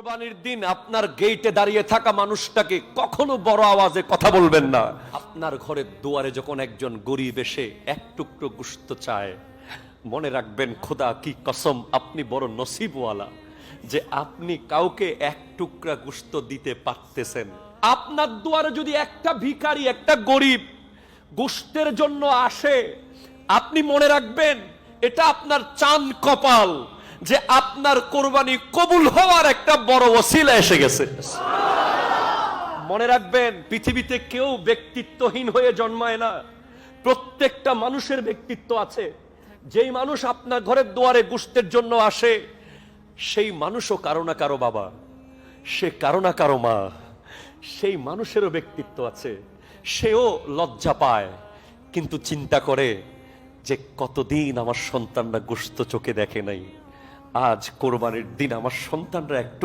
কোরবানির দিন আপনার গেটে দাঁড়িয়ে থাকা মানুষটাকে কখনো বড় আওয়াজে কথা বলবেন না। আপনার ঘরের দুয়ারে যখন একজন গরিব এসে এক টুকরো গোশত চায়, মনে রাখবেন খোদা কি কসম, আপনি বড় নসিবওয়ালা যে আপনি কাউকে এক টুকরা গোশত দিতে পারতেছেন। আপনার দুয়ারে যদি একটা ভিখারি, একটা গরিব গোশতের জন্য আসে, আপনি মনে রাখবেন এটা আপনার চাঁদ কপাল যে আপনার কোরবানি কবুল হওয়ার একটা বড় ওসিলা এসে গেছে। মনে রাখবেন পৃথিবীতে কেউ ব্যক্তিত্বহীন হয়ে জন্মায় না, প্রত্যেকটা মানুষের ব্যক্তিত্ব আছে। যেই মানুষ আপনার ঘরের দুয়ারে গোশতের জন্য আসে, সেই মানুষও কারো না কারো বাবা, সে কারো না কারো মা, সেই মানুষেরও ব্যক্তিত্ব আছে। সেও লজ্জা পায়, কিন্তু চিন্তা করে যে কতদিন আমার সন্তানরা গোশত চোখে দেখে নাই, আজ কোরবানির দিন আমার সন্তানরা একটু